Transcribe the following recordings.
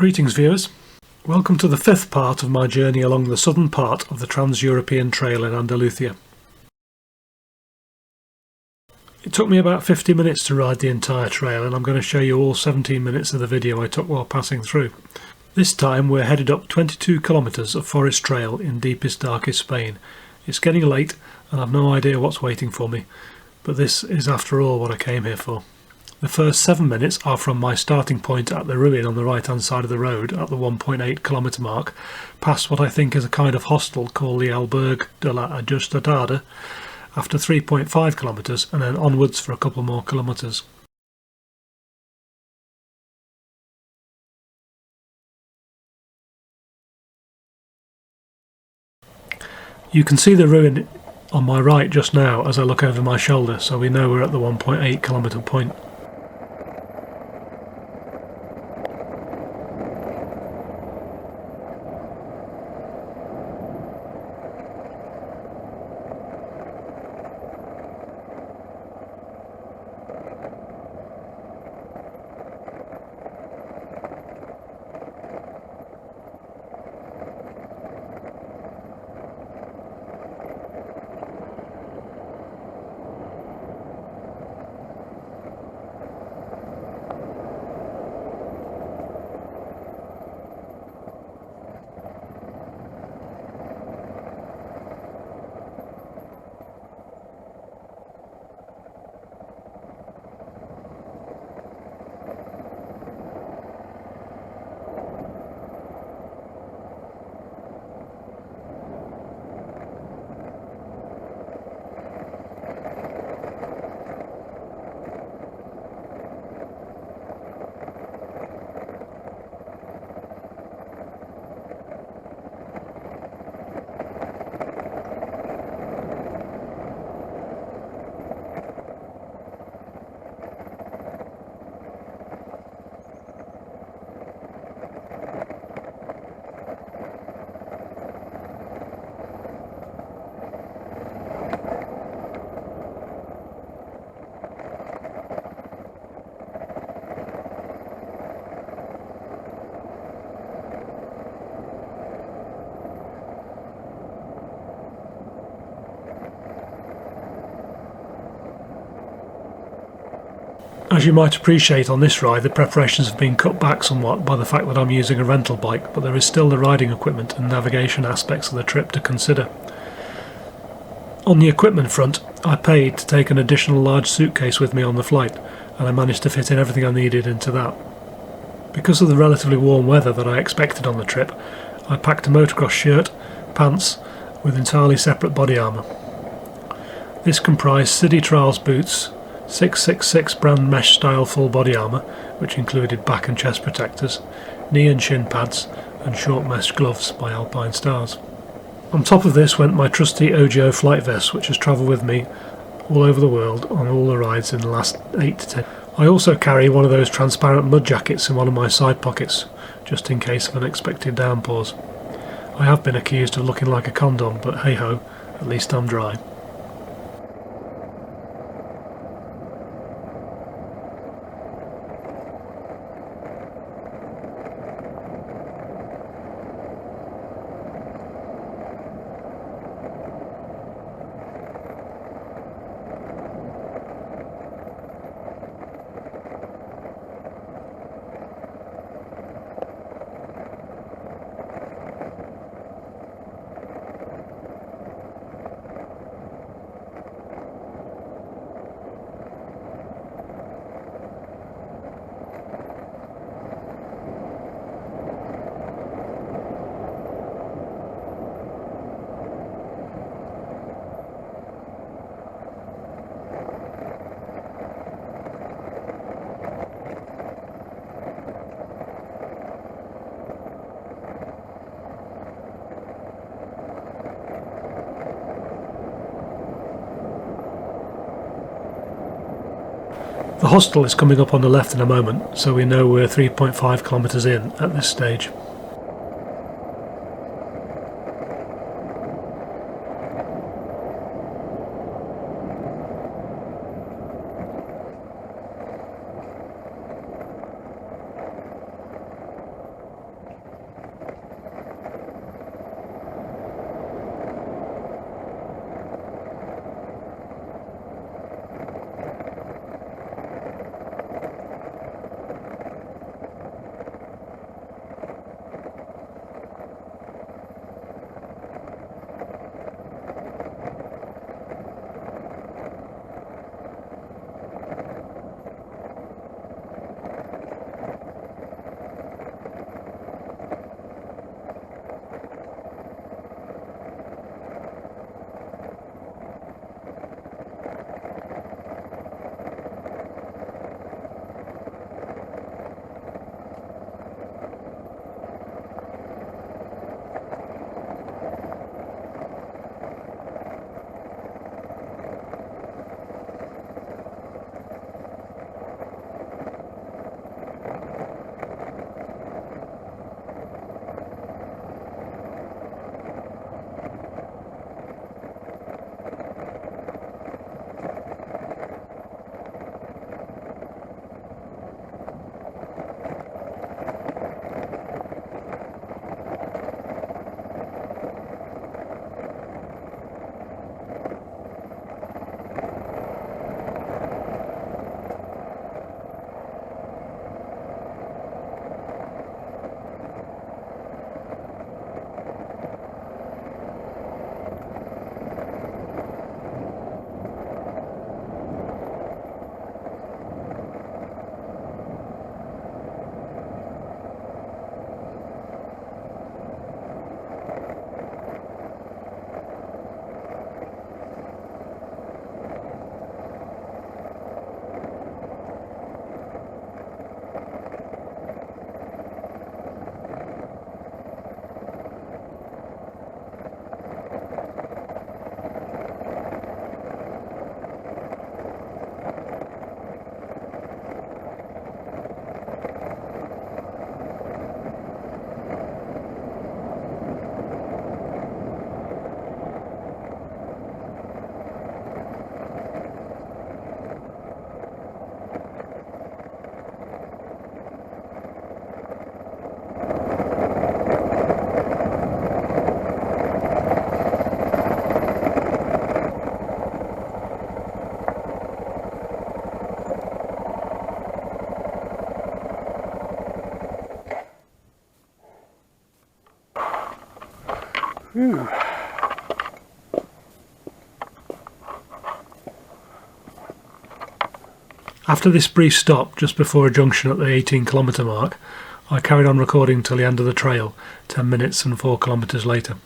Greetings viewers, welcome to the fifth part of my journey along the southern part of the Trans-European Trail in Andalucia. It took me about 50 minutes to ride the entire trail, and I'm going to show you all 17 minutes of the video I took while passing through. This time we're headed up 22 kilometres of forest trail in deepest, darkest Spain. It's getting late and I've no idea what's waiting for me, but this is after all what I came here for. The first 7 minutes are from my starting point at the ruin on the right hand side of the road at the 1.8 kilometre mark, past what I think is a kind of hostel called the Albergue de la Ajustada, after 3.5 kilometres and then onwards for a couple more kilometres. You can see the ruin on my right just now as I look over my shoulder, so we know we're at the 1.8 kilometre point. As you might appreciate, on this ride the preparations have been cut back somewhat by the fact that I'm using a rental bike, but there is still the riding equipment and navigation aspects of the trip to consider. On the equipment front, I paid to take an additional large suitcase with me on the flight, and I managed to fit in everything I needed into that. Because of the relatively warm weather that I expected on the trip, I packed a motocross shirt, pants, with entirely separate body armour. This comprised City Trials boots, 666 brand mesh style full body armour, which included back and chest protectors, knee and shin pads, and short mesh gloves by Alpine Stars. On top of this went my trusty OGO flight vest, which has travelled with me all over the world on all the rides in the last 8 to 10. I also carry one of those transparent mud jackets in one of my side pockets, just in case of unexpected downpours. I have been accused of looking like a condom, but hey ho, at least I'm dry. The hostel is coming up on the left in a moment, so we know we're 3.5 kilometres in at this stage. Whew. After this brief stop just before a junction at the 18-kilometre mark, I carried on recording until the end of the trail, 10 minutes and 4 kilometres later.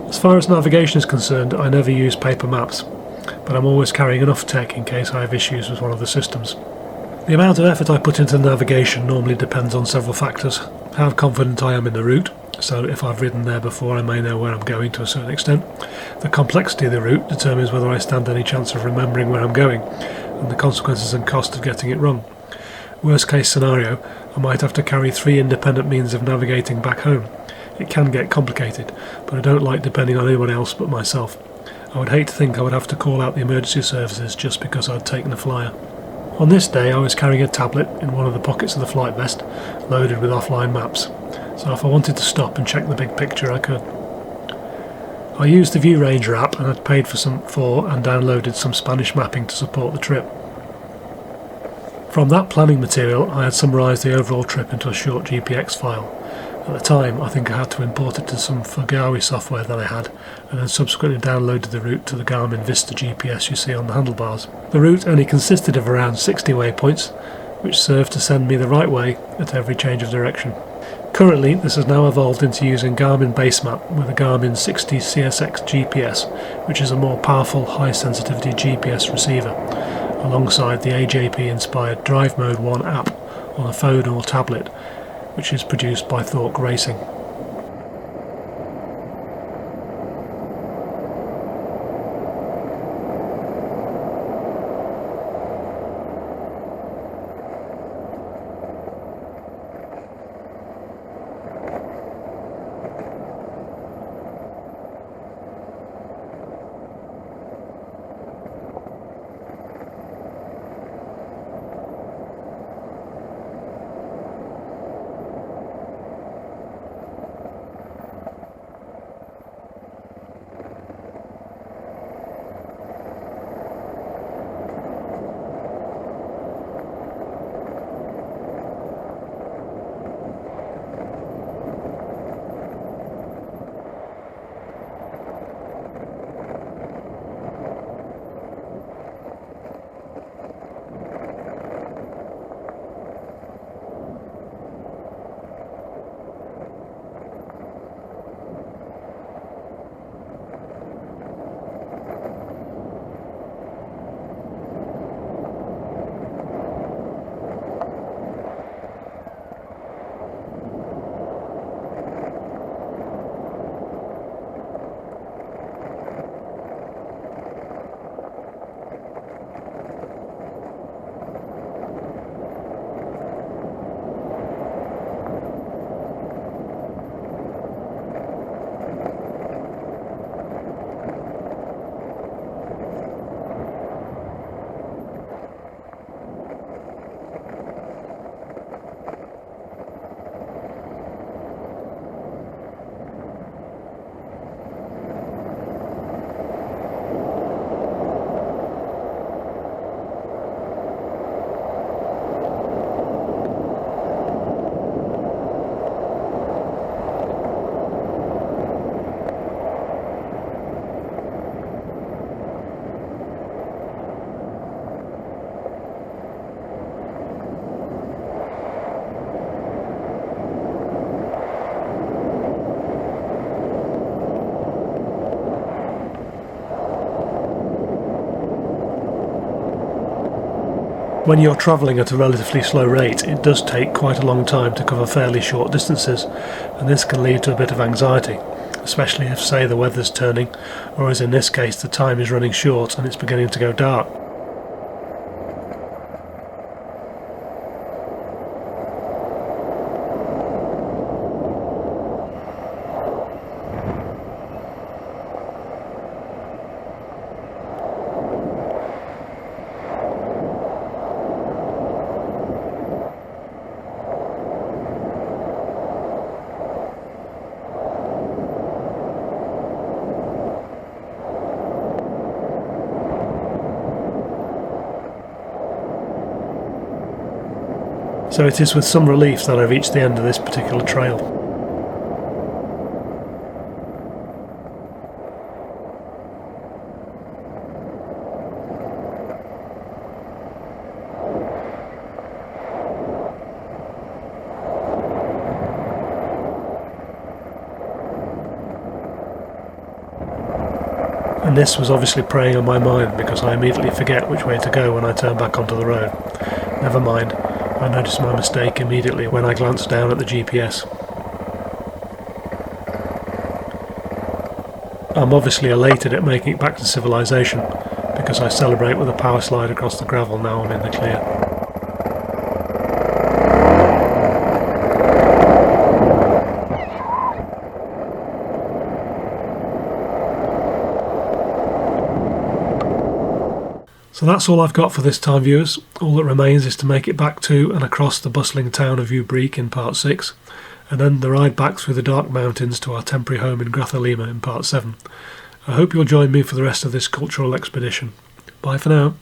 As far as navigation is concerned, I never use paper maps, but I'm always carrying enough tech in case I have issues with one of the systems. The amount of effort I put into navigation normally depends on several factors: how confident I am in the route, so if I've ridden there before I may know where I'm going to a certain extent. The complexity of the route determines whether I stand any chance of remembering where I'm going, and the consequences and cost of getting it wrong. Worst case scenario, I might have to carry 3 independent means of navigating back home. It can get complicated, but I don't like depending on anyone else but myself. I would hate to think I would have to call out the emergency services just because I'd taken a flyer. On this day I was carrying a tablet in one of the pockets of the flight vest, loaded with offline maps, so if I wanted to stop and check the big picture I could. I used the View Ranger app and had paid for and downloaded some Spanish mapping to support the trip. From that planning material I had summarised the overall trip into a short GPX file. At the time I think I had to import it to some Fugawi software that I had, and then subsequently downloaded the route to the Garmin Vista GPS you see on the handlebars. The route only consisted of around 60 waypoints, which served to send me the right way at every change of direction. Currently this has now evolved into using Garmin Basemap with a Garmin XT660Z GPS, which is a more powerful high sensitivity GPS receiver, alongside the AJP inspired Drive Mode 1 app on a phone or tablet, which is produced by Thork Racing. When you're travelling at a relatively slow rate, it does take quite a long time to cover fairly short distances, and this can lead to a bit of anxiety, especially if, say, the weather's turning, or as in this case the time is running short and it's beginning to go dark. So it is with some relief that I reached the end of this particular trail. And this was obviously preying on my mind because I immediately forget which way to go when I turn back onto the road. Never mind. I noticed my mistake immediately when I glanced down at the GPS. I'm obviously elated at making it back to civilization, because I celebrate with a power slide across the gravel now I'm in the clear. So that's all I've got for this time, viewers. All that remains is to make it back to and across the bustling town of Ubrique in part 6, and then the ride back through the dark mountains to our temporary home in Grathalima in part 7. I hope you'll join me for the rest of this cultural expedition. Bye for now.